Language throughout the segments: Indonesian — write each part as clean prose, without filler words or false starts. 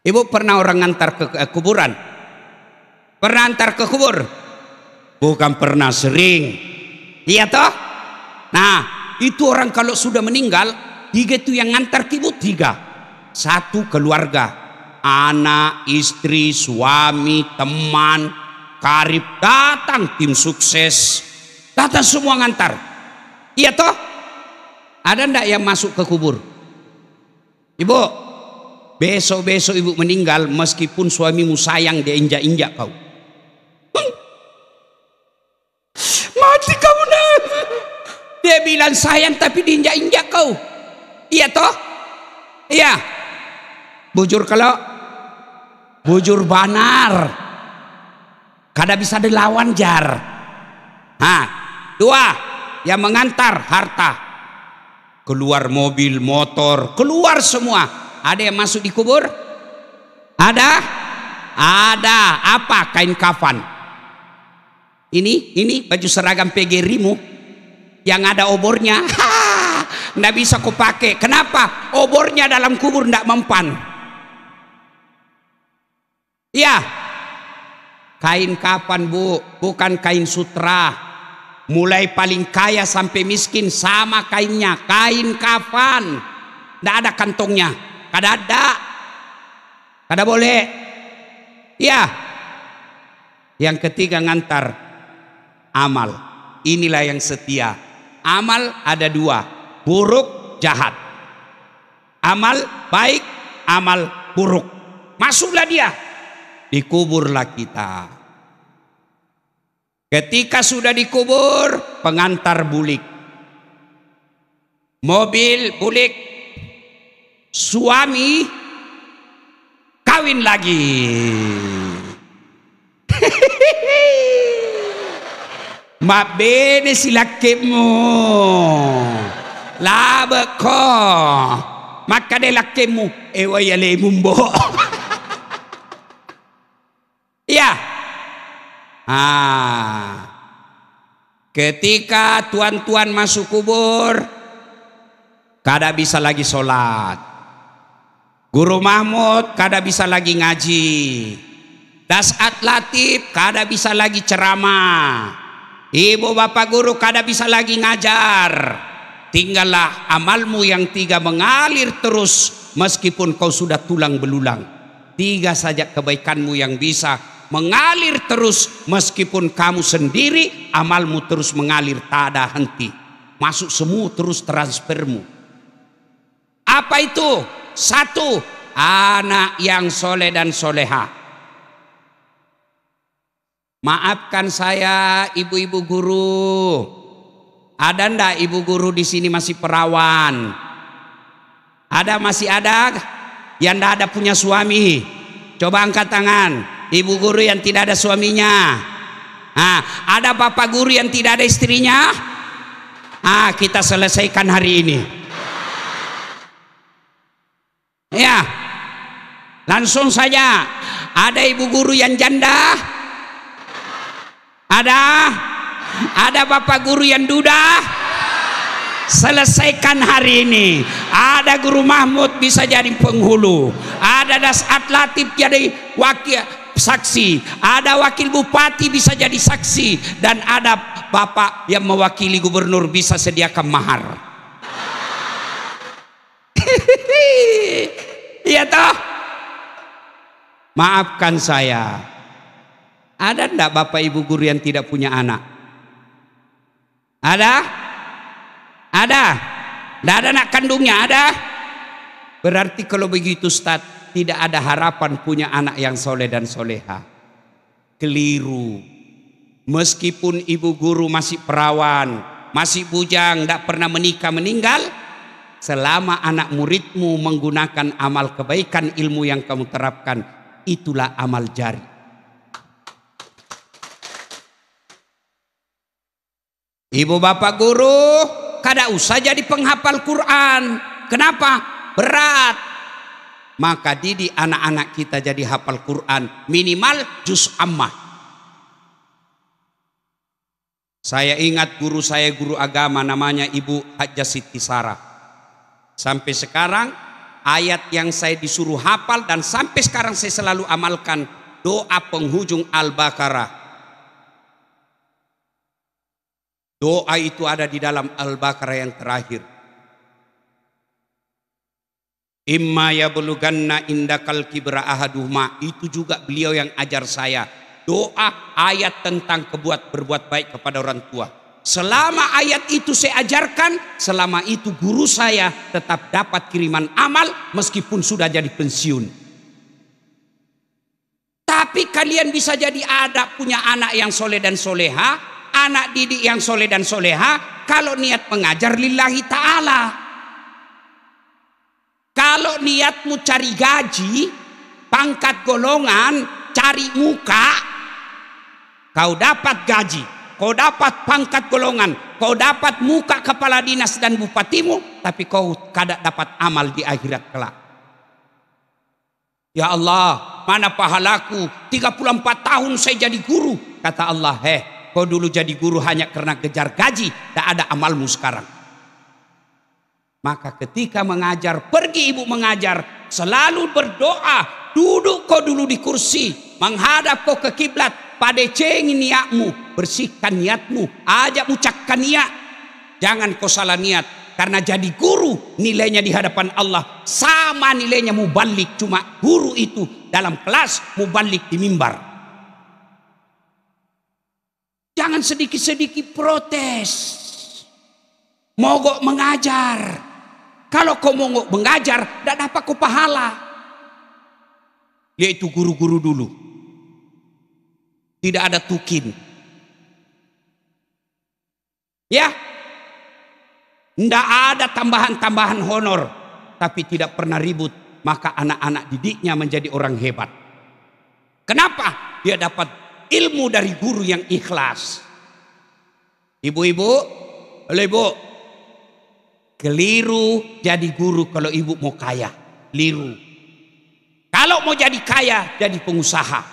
Ibu pernah orang ngantar ke kuburan? Pernah antar ke kubur? Bukan pernah, sering. Iya toh? Nah, itu orang kalau sudah meninggal, 3 itu yang ngantar ke ibu, 3. 1 keluarga, anak, istri, suami, teman, karib, datang tim sukses, datang semua ngantar. Iya toh? Ada ndak yang masuk ke kubur? Ibu, besok-besok ibu meninggal, meskipun suamimu sayang, dia injak-injak kau. Mati kau nak. Dia bilang sayang tapi diinjak-injak kau. Iya toh? Iya. Bujur kalau bujur banar, kada bisa dilawan jar. 2 yang mengantar harta, keluar mobil, motor, keluar semua. Ada yang masuk di kubur? Ada? Ada. Apa? Kain kafan. Ini baju seragam PGRI-mu yang ada obornya. Nggak bisa kau pakai. Kenapa? Obornya dalam kubur nggak mempan. Ya, kain kafan bu, bukan kain sutra. Mulai paling kaya sampai miskin sama kainnya, kain kafan. Nggak ada kantongnya, kada ada, kada boleh. Ya, yang ketiga ngantar amal. Inilah yang setia. Amal ada 2, buruk, jahat. Amal baik, amal buruk. Masuklah dia, dikuburlah kita. Ketika sudah dikubur, pengantar bulik, mobil bulik, suami kawin lagi. Ma bene si lakkemu labe ko maka de lakkemu wayale mumbo. Ya. Ketika tuan-tuan masuk kubur, kada bisa lagi sholat. Guru Mahmud kada bisa lagi ngaji. Dasat Latif kada bisa lagi ceramah. Ibu bapak guru kada bisa lagi ngajar. Tinggallah amalmu yang 3 mengalir terus meskipun kau sudah tulang belulang. 3 saja kebaikanmu yang bisa mengalir terus meskipun kamu sendiri, amalmu terus mengalir tak ada henti. Masuk semua terus transfermu. Apa itu? 1, anak yang soleh dan soleha. Maafkan saya ibu-ibu guru. Ada ndak ibu guru di sini masih perawan? Ada, masih ada yang ndak ada punya suami? Coba angkat tangan. Ibu guru yang tidak ada suaminya. Ada bapak guru yang tidak ada istrinya? Kita selesaikan hari ini. Ya, langsung saja. Ada ibu guru yang janda? Ada bapak guru yang duda? Selesaikan hari ini. Ada Guru Mahmud bisa jadi penghulu, ada Dasat Latif jadi wakil saksi, ada wakil bupati bisa jadi saksi, dan ada bapak yang mewakili gubernur bisa sediakan mahar. Iya toh? Maafkan saya. Ada enggak bapak ibu guru yang tidak punya anak? Ada? Ada? Tidak ada anak kandungnya? Ada? Berarti kalau begitu Ustaz, tidak ada harapan punya anak yang soleh dan soleha. Keliru. Meskipun ibu guru masih perawan, masih bujang, tidak pernah menikah, meninggal, selama anak muridmu menggunakan amal kebaikan ilmu yang kamu terapkan, itulah amal jari. Ibu bapak guru kada usah jadi penghafal Quran. Kenapa? Berat. Maka didik anak-anak kita jadi hafal Quran, minimal juz ammah. Saya ingat guru saya, guru agama namanya Ibu Hajjah Siti Sarah. Sampai sekarang ayat yang saya disuruh hafal dan sampai sekarang saya selalu amalkan, doa penghujung Al-Baqarah. Doa itu ada di dalam Al-Baqarah yang terakhir. Imma yablughanna indakal kibra ahaduhuma, itu juga beliau yang ajar saya. Doa ayat tentang berbuat baik kepada orang tua. Selama ayat itu saya ajarkan, selama itu guru saya tetap dapat kiriman amal meskipun sudah jadi pensiun. Tapi kalian bisa jadi ada punya anak yang soleh dan soleha, anak didik yang soleh dan soleha, kalau niat mengajar lillahi ta'ala. Kalau niatmu cari gaji, pangkat golongan, cari muka, kau dapat gaji, kau dapat pangkat golongan, kau dapat muka kepala dinas dan bupatimu, tapi kau kada dapat amal di akhirat kelak. Ya Allah, mana pahalaku? 34 tahun saya jadi guru. Kata Allah, kau dulu jadi guru hanya karena kejar gaji, tak ada amalmu sekarang. Maka ketika mengajar, pergi ibu mengajar, selalu berdoa. Duduk kau dulu di kursi, menghadap kau ke kiblat, padecengin niatmu, bersihkan niatmu, ajak ucapkan niat. Jangan kau salah niat, karena jadi guru nilainya di hadapan Allah sama nilainya mubalik, cuma guru itu dalam kelas, mubalik di mimbar. Jangan sedikit-sedikit protes, mogok mengajar. Kalau kau mogok mengajar, tidak dapat kau pahala. Yaitu guru-guru dulu, tidak ada tukin. Ya, tidak ada tambahan-tambahan honor, tapi tidak pernah ribut. Maka anak-anak didiknya menjadi orang hebat. Kenapa? Dia dapat ilmu dari guru yang ikhlas. Ibu-ibu, oleh ibu, keliru jadi guru kalau ibu mau kaya. Keliru. Kalau mau jadi kaya, jadi pengusaha.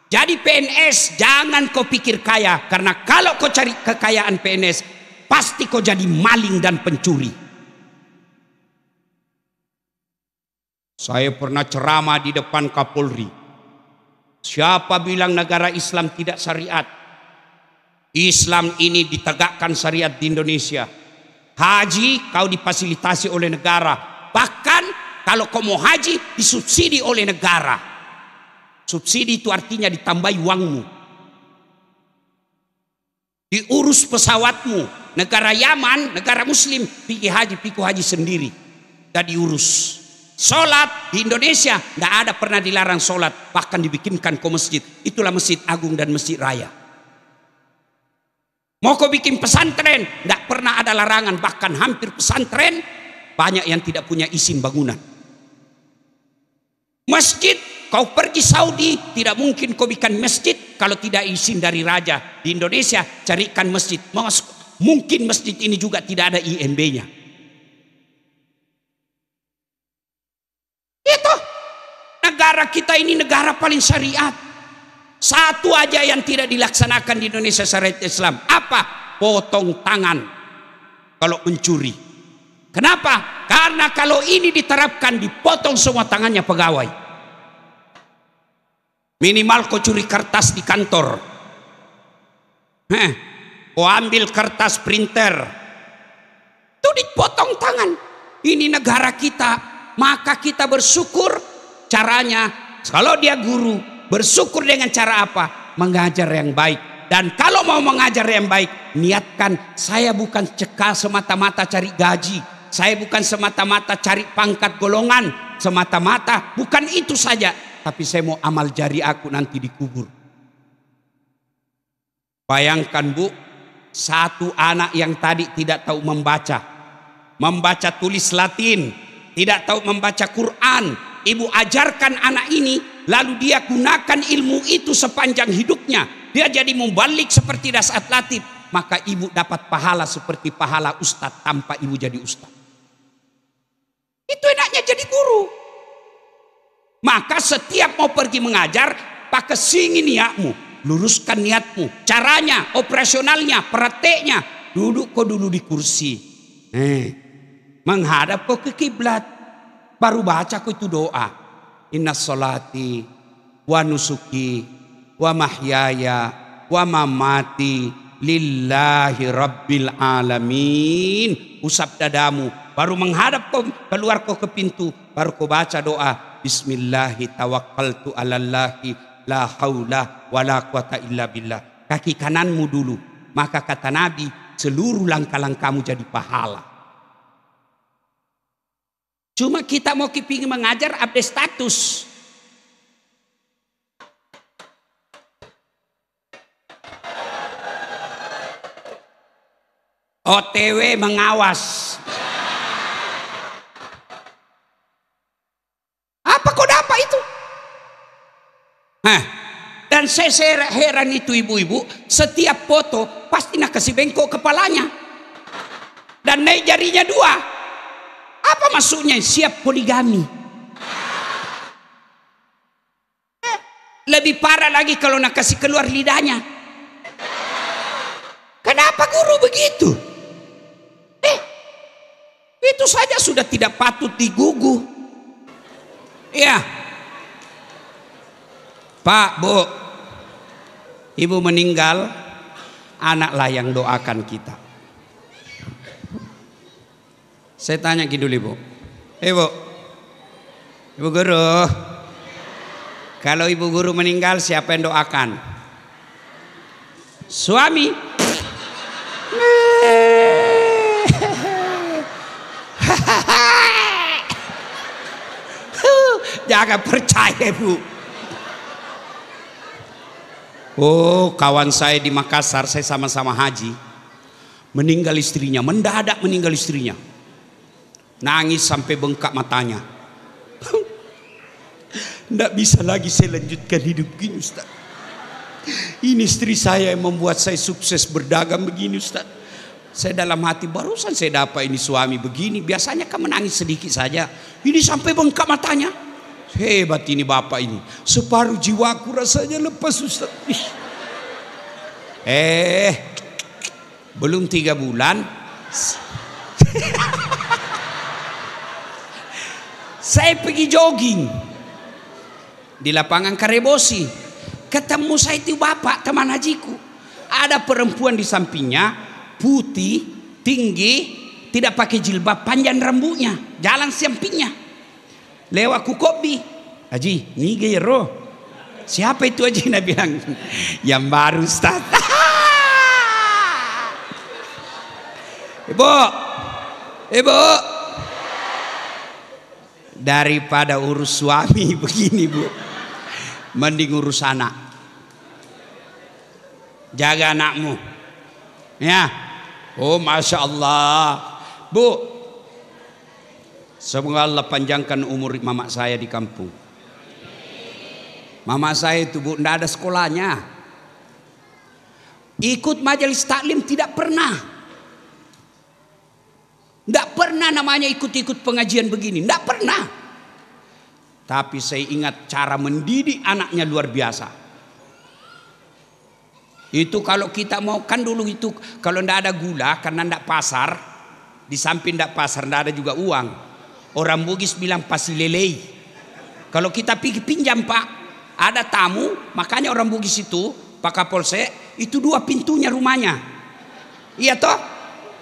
Jadi PNS, jangan kau pikir kaya. Karena kalau kau cari kekayaan PNS, pasti kau jadi maling dan pencuri. Saya pernah ceramah di depan Kapolri. Siapa bilang negara Islam tidak syariat? Islam ini ditegakkan syariat di Indonesia. Haji kau difasilitasi oleh negara. Bahkan kalau kau mau haji disubsidi oleh negara. Subsidi itu artinya ditambahi uangmu. Diurus pesawatmu. Negara Yaman, negara Muslim, pergi haji sendiri. Dan diurus. Sholat di Indonesia tidak ada pernah dilarang sholat. Bahkan dibikinkan ke masjid. Itulah Masjid Agung dan Masjid Raya. Mau kau bikin pesantren, tidak pernah ada larangan. Bahkan hampir pesantren banyak yang tidak punya izin bangunan. Masjid, kau pergi Saudi, tidak mungkin kau bikin masjid kalau tidak izin dari raja. Di Indonesia carikan masjid, mungkin masjid ini juga tidak ada IMB-nya. Itu negara kita ini negara paling syariat. Satu aja yang tidak dilaksanakan di Indonesia syariat Islam. Apa? Potong tangan kalau mencuri. Kenapa? Karena kalau ini diterapkan, dipotong semua tangannya pegawai. Minimal kau curi kertas di kantor, kau ambil kertas printer, itu dipotong tangan. Ini negara kita, maka kita bersyukur. Caranya, kalau dia guru, bersyukur dengan cara apa? Mengajar yang baik. Dan kalau mau mengajar yang baik, niatkan, saya bukan cekal semata-mata cari gaji. Saya bukan semata-mata cari pangkat golongan. Semata-mata, bukan itu saja. Tapi saya mau amal jari aku nanti dikubur. Bayangkan bu, satu anak yang tadi tidak tahu membaca. Membaca tulis Latin. Tidak tahu membaca Quran. Ibu ajarkan anak ini, lalu dia gunakan ilmu itu sepanjang hidupnya. Dia jadi mubalik seperti Dasat Latif. Maka ibu dapat pahala seperti pahala ustadz tanpa ibu jadi ustadz. Itu enaknya jadi guru. Maka setiap mau pergi mengajar, pakai singin niatmu, luruskan niatmu. Caranya, operasionalnya, prakteknya, duduk kau dulu di kursi. Menghadap kau ke kiblat. baru baca kok itu doa. Inna sholati wa nusuki wa mahyaya wa mamati lillahi rabbil alamin. Usap dadamu, baru menghadap kau, keluar kau ke pintu, baru kau baca doa. Bismillahi tawakkaltu alallahi la haula wala quwata illa billah. Kaki kananmu dulu, maka kata Nabi seluruh langkah-langkahmu jadi pahala. Cuma kita mau kepingin mengajar update status. OTW mengawas. Apa kau dapat itu? Dan saya heran itu ibu-ibu, setiap foto pasti nak kasih bengkok kepalanya. Dan naik jarinya 2. Apa maksudnya? Siap poligami. Lebih parah lagi kalau nak kasih keluar lidahnya. Kenapa guru begitu? Itu saja sudah tidak patut digugu. Ya, Pak, Bu, ibu meninggal, anaklah yang doakan kita. Saya tanya gitu dulu, ibu. Ibu guru, kalau ibu guru meninggal siapa yang doakan? Suami. Jangan percaya, Bu. Oh, kawan saya di Makassar, saya sama-sama haji, meninggal istrinya, mendadak meninggal istrinya. Nangis sampai bengkak matanya. Nggak bisa lagi saya lanjutkan hidup gini, Ustaz. Ini istri saya yang membuat saya sukses berdagang begini, Ustaz. Saya dalam hati, barusan saya dapat ini suami begini. Biasanya kan menangis sedikit saja, ini sampai bengkak matanya. Hebat ini bapak ini. Separuh jiwaku rasanya lepas, Ustaz. Belum 3 bulan saya pergi jogging di lapangan Karebosi. Ketemu saya itu bapak teman hajiku. Ada perempuan di sampingnya, putih, tinggi, tidak pakai jilbab, panjang rambutnya, jalan sampingnya. Lewat ku kopi, Haji, ni gero. Siapa itu Haji? Nak bilang, yang baru, Ustaz. Ibu, daripada urus suami begini, Bu, mending urus anak. Jaga anakmu, ya. Oh, masya Allah, Bu. Semoga Allah panjangkan umur mama saya di kampung. Mama saya itu, Bu, tidak ada sekolahnya. Ikut majelis taklim tidak pernah. Tidak pernah namanya ikut-ikut pengajian begini. Tidak pernah. Tapi saya ingat cara mendidik anaknya luar biasa. Itu kalau kita mau, kan dulu itu kalau tidak ada gula karena tidak pasar. Di samping tidak pasar tidak ada juga uang. Orang Bugis bilang pasilelei. Kalau kita pergi pinjam, Pak, ada tamu, makanya orang Bugis itu, Pak Kapolsek, itu 2 pintunya rumahnya. Iya toh?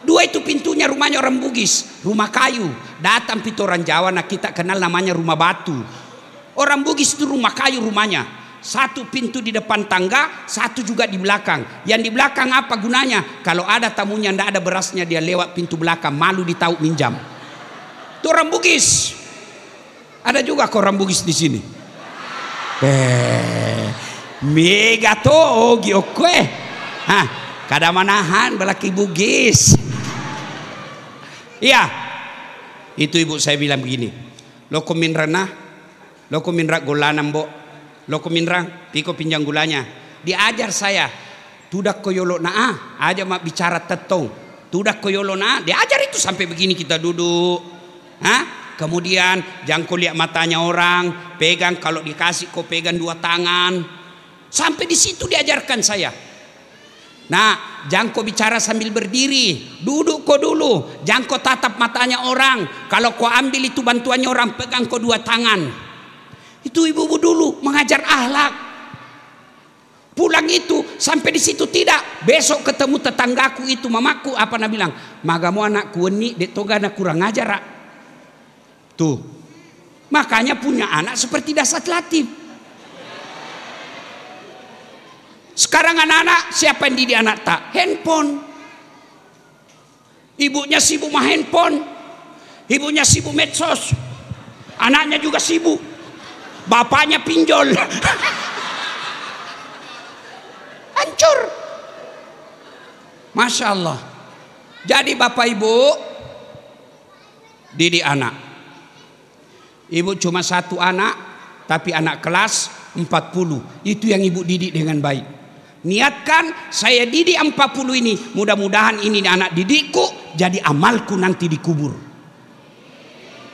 2 itu pintunya rumahnya orang Bugis, rumah kayu. Datang pintu orang Jawa, nah kita kenal namanya rumah batu. Orang Bugis itu rumah kayu rumahnya. 1 pintu di depan tangga, 1 juga di belakang. Yang di belakang apa gunanya? Kalau ada tamunya tidak ada berasnya, dia lewat pintu belakang, malu ditahu minjam. Itu orang Bugis. Ada juga kok orang Bugis di sini. Mega to giokwe. Kada manahan belaki Bugis. Iya. Itu ibu saya bilang begini. Loko minrana, loko minra gulanan, Bo. Loko minra, piko pinjang gulanya. Diajar saya. Tudak koyolo na aja mak bicara tetong. Tudak koyolo na, diajar itu sampai begini kita duduk. Kemudian jangan kau lihat matanya orang, pegang, kalau dikasih kau pegang 2 tangan. Sampai di situ diajarkan saya. Nah, jangan kau bicara sambil berdiri. Duduk kau dulu. Jangan kau tatap matanya orang. Kalau kau ambil itu bantuannya orang, pegang kau dua tangan. Itu ibu-ibu dulu mengajar akhlak. Pulang itu sampai di situ tidak. Besok ketemu tetanggaku itu, mamaku apa nak bilang? Magamu anakku ini dek toga nak kurang ajar. Tuh. Makanya punya anak seperti Dasat Latif. Sekarang anak-anak siapa yang didik anak tak? Handphone. Ibunya sibuk mah handphone. Ibunya sibuk medsos. Anaknya juga sibuk. Bapaknya pinjol. Hancur. Masya Allah. Jadi bapak ibu didik anak. Ibu cuma satu anak, tapi anak kelas 40. Itu yang ibu didik dengan baik. Niatkan saya didik 40 ini. Mudah-mudahan ini anak didikku jadi amalku nanti dikubur.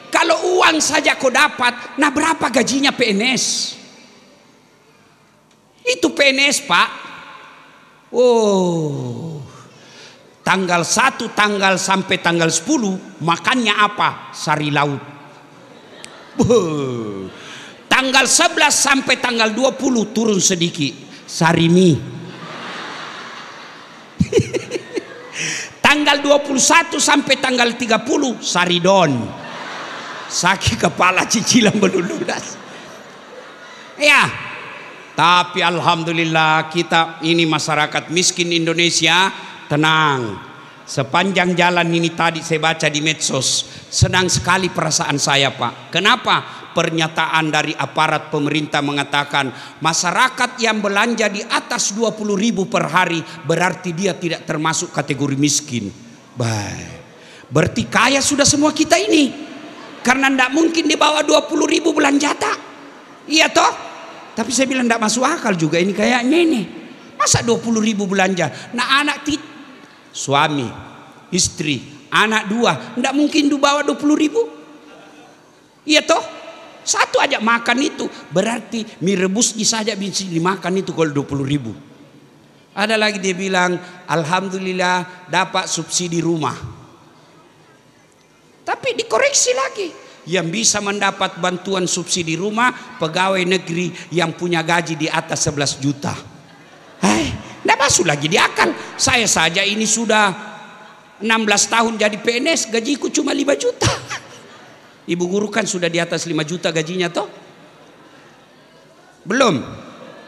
Kalau uang saja kau dapat, nah berapa gajinya PNS? Itu PNS pak. Oh, tanggal 1 tanggal sampai tanggal 10 makannya apa? Sari laut. Tanggal 11 sampai tanggal 20 turun sedikit, sari mie. Tanggal 21 sampai tanggal 30 saridon. Sakit kepala cicilan belum lunas. Ya, tapi alhamdulillah kita ini masyarakat miskin Indonesia tenang. Sepanjang jalan ini tadi saya baca di medsos, senang sekali perasaan saya pak. Kenapa? Pernyataan dari aparat pemerintah mengatakan masyarakat yang belanja di atas 20.000 per hari berarti dia tidak termasuk kategori miskin. Baik. Berarti kaya sudah semua kita ini. Karena tidak mungkin di bawah 20.000 belanja tak. Iya toh? Tapi saya bilang tidak masuk akal juga ini kayaknya ini. Masa 20.000 belanja? Nah anak suami, istri, anak 2 tidak mungkin di bawah 20.000. Iya toh? Satu aja makan itu berarti mie rebusnya saja bisa dimakan itu kalau 20.000. Ada lagi dia bilang alhamdulillah dapat subsidi rumah. Tapi dikoreksi lagi. Yang bisa mendapat bantuan subsidi rumah pegawai negeri yang punya gaji di atas 11 juta. Tidak masuk lagi di akal. Saya saja ini sudah 16 tahun jadi PNS, gajiku cuma 5 juta. Ibu guru kan sudah di atas 5 juta gajinya toh? Belum?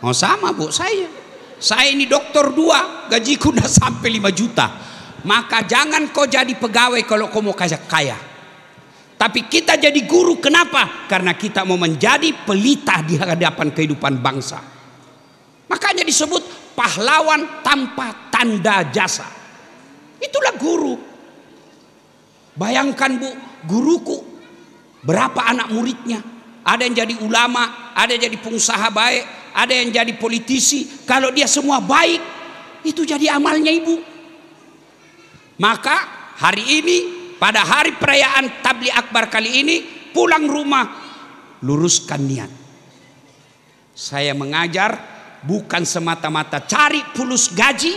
Oh sama bu, saya ini doktor 2, gajiku udah sampai 5 juta. Maka jangan kau jadi pegawai kalau kau mau kaya. Tapi kita jadi guru, kenapa? Karena kita mau menjadi pelita di hadapan kehidupan bangsa. Makanya disebut pahlawan tanpa tanda jasa. Itulah guru. Bayangkan bu, guruku berapa anak muridnya? Ada yang jadi ulama, ada yang jadi pengusaha baik, ada yang jadi politisi. Kalau dia semua baik, itu jadi amalnya ibu. Maka hari ini, pada hari perayaan Tabligh Akbar kali ini, pulang rumah, luruskan niat. Saya mengajar bukan semata-mata cari fulus gaji,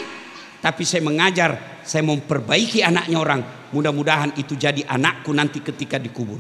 tapi saya mengajar, saya memperbaiki anaknya orang. Mudah-mudahan itu jadi anakku nanti ketika dikubur.